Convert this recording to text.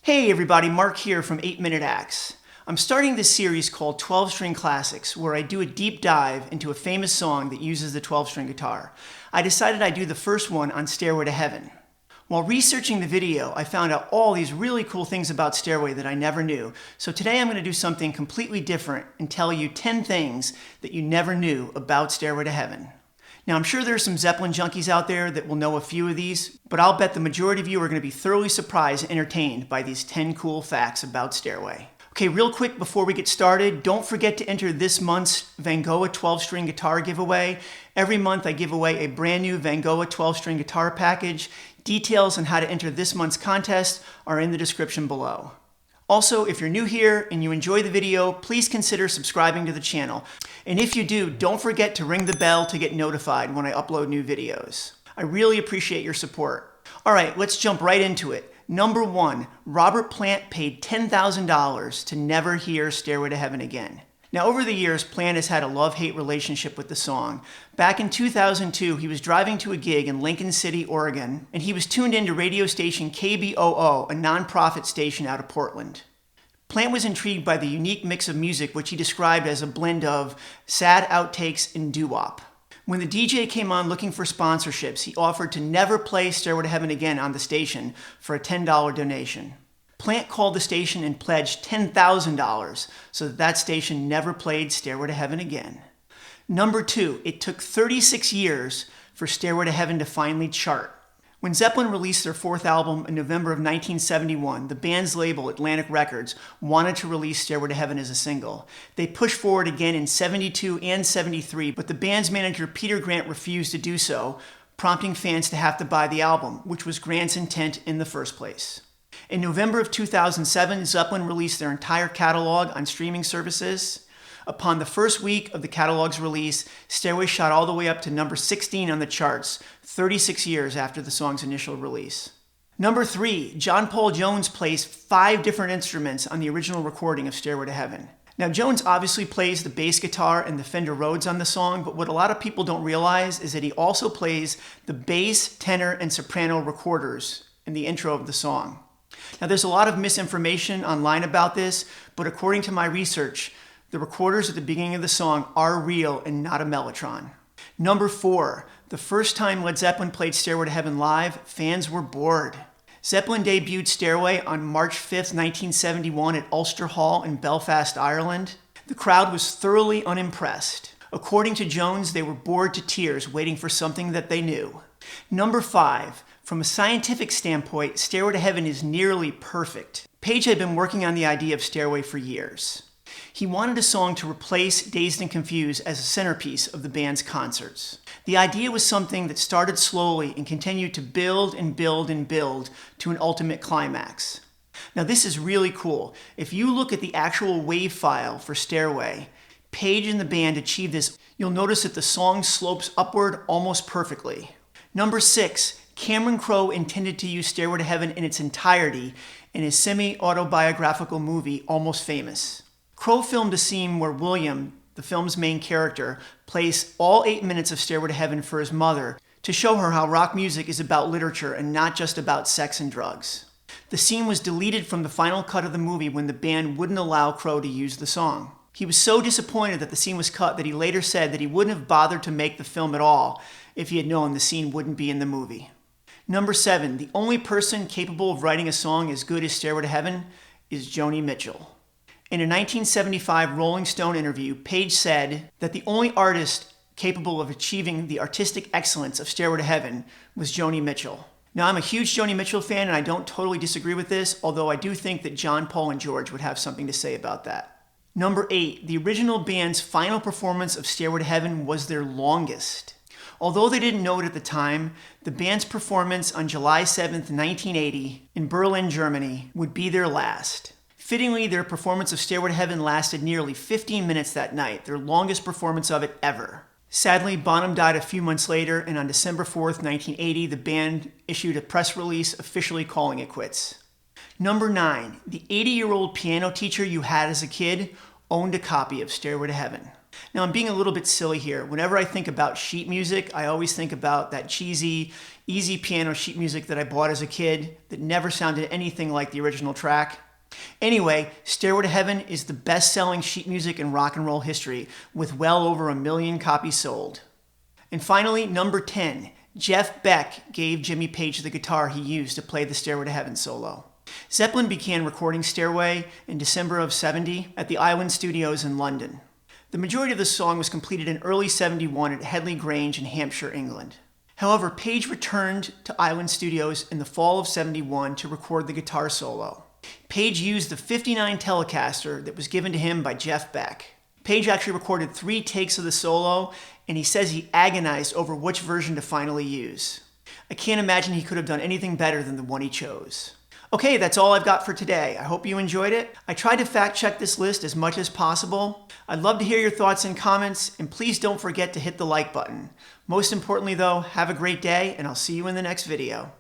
Hey everybody, Mark here from 8 Minute Acts. I'm starting this series called 12-String Classics, where I do a deep dive into a famous song that uses the 12-string guitar. I decided I'd do the first one on Stairway to Heaven. While researching the video, I found out all these really cool things about Stairway that I never knew. So today I'm going to do something completely different and tell you 10 things that you never knew about Stairway to Heaven. Now, I'm sure there's some Zeppelin junkies out there that will know a few of these, but I'll bet the majority of you are going to be thoroughly surprised and entertained by these 10 cool facts about Stairway. Okay, real quick before we get started, don't forget to enter this month's Vangoa 12-string guitar giveaway. Every month I give away a brand new Vangoa 12-string guitar package. Details on how to enter this month's contest are in the description below. Also, if you're new here and you enjoy the video, please consider subscribing to the channel. And if you do, don't forget to ring the bell to get notified when I upload new videos. I really appreciate your support. All right, let's jump right into it. Number 1, Robert Plant paid $10,000 to never hear Stairway to Heaven again. Now, over the years, Plant has had a love-hate relationship with the song. Back in 2002, he was driving to a gig in Lincoln City, Oregon, and he was tuned into radio station KBOO, a nonprofit station out of Portland. Plant was intrigued by the unique mix of music, which he described as a blend of sad outtakes and doo-wop. When the DJ came on looking for sponsorships, he offered to never play Stairway to Heaven again on the station for a $10 donation. Plant called the station and pledged $10,000 so that station never played Stairway to Heaven again. Number 2, it took 36 years for Stairway to Heaven to finally chart. When Zeppelin released their fourth album in November of 1971, the band's label, Atlantic Records, wanted to release Stairway to Heaven as a single. They pushed forward again in 72 and 73, but the band's manager Peter Grant refused to do so, prompting fans to have to buy the album, which was Grant's intent in the first place. In November of 2007, Zeppelin released their entire catalog on streaming services. Upon the first week of the catalog's release, Stairway shot all the way up to number 16 on the charts, 36 years after the song's initial release. Number 3, John Paul Jones plays 5 different instruments on the original recording of Stairway to Heaven. Now, Jones obviously plays the bass guitar and the Fender Rhodes on the song, but what a lot of people don't realize is that he also plays the bass, tenor, and soprano recorders in the intro of the song. Now, there's a lot of misinformation online about this, but according to my research, the recorders at the beginning of the song are real and not a mellotron. Number 4, the first time Led Zeppelin played Stairway to Heaven live, fans were bored. Zeppelin debuted Stairway on March 5th, 1971 at Ulster Hall in Belfast, Ireland. The crowd was thoroughly unimpressed. According to Jones, they were bored to tears, waiting for something that they knew. Number 5, from a scientific standpoint, Stairway to Heaven is nearly perfect. Page had been working on the idea of Stairway for years. He wanted a song to replace Dazed and Confused as a centerpiece of the band's concerts. The idea was something that started slowly and continued to build and build and build to an ultimate climax. Now, this is really cool. If you look at the actual wave file for Stairway, Page and the band achieved this. You'll notice that the song slopes upward almost perfectly. Number 6, Cameron Crowe intended to use Stairway to Heaven in its entirety in his semi-autobiographical movie, Almost Famous. Crowe filmed a scene where William, the film's main character, plays all 8 minutes of Stairway to Heaven for his mother to show her how rock music is about literature and not just about sex and drugs. The scene was deleted from the final cut of the movie when the band wouldn't allow Crowe to use the song. He was so disappointed that the scene was cut that he later said that he wouldn't have bothered to make the film at all if he had known the scene wouldn't be in the movie. Number 7, the only person capable of writing a song as good as Stairway to Heaven is Joni Mitchell. In a 1975 Rolling Stone interview, Page said that the only artist capable of achieving the artistic excellence of Stairway to Heaven was Joni Mitchell. Now, I'm a huge Joni Mitchell fan, and I don't totally disagree with this, although I do think that John, Paul, and George would have something to say about that. Number 8, the original band's final performance of Stairway to Heaven was their longest. Although they didn't know it at the time, the band's performance on July 7th, 1980, in Berlin, Germany, would be their last. Fittingly, their performance of Stairway to Heaven lasted nearly 15 minutes that night, their longest performance of it ever. Sadly, Bonham died a few months later, and on December 4th, 1980, the band issued a press release officially calling it quits. Number 9, the 80-year-old piano teacher you had as a kid owned a copy of Stairway to Heaven. Now I'm being a little bit silly here. Whenever I think about sheet music, I always think about that cheesy, easy piano sheet music that I bought as a kid that never sounded anything like the original track. Anyway, Stairway to Heaven is the best-selling sheet music in rock and roll history, with well over 1 million copies sold. And finally, number 10, Jeff Beck gave Jimmy Page the guitar he used to play the Stairway to Heaven solo. Zeppelin began recording Stairway in December of '70 at the Island Studios in London. The majority of the song was completed in early '71 at Headley Grange in Hampshire, England. However, Page returned to Island Studios in the fall of '71 to record the guitar solo. Page used the '59 Telecaster that was given to him by Jeff Beck. Page actually recorded 3 takes of the solo, and he says he agonized over which version to finally use. I can't imagine he could have done anything better than the one he chose. Okay, that's all I've got for today. I hope you enjoyed it. I tried to fact check this list as much as possible. I'd love to hear your thoughts and comments, and please don't forget to hit the like button. Most importantly though, have a great day, and I'll see you in the next video.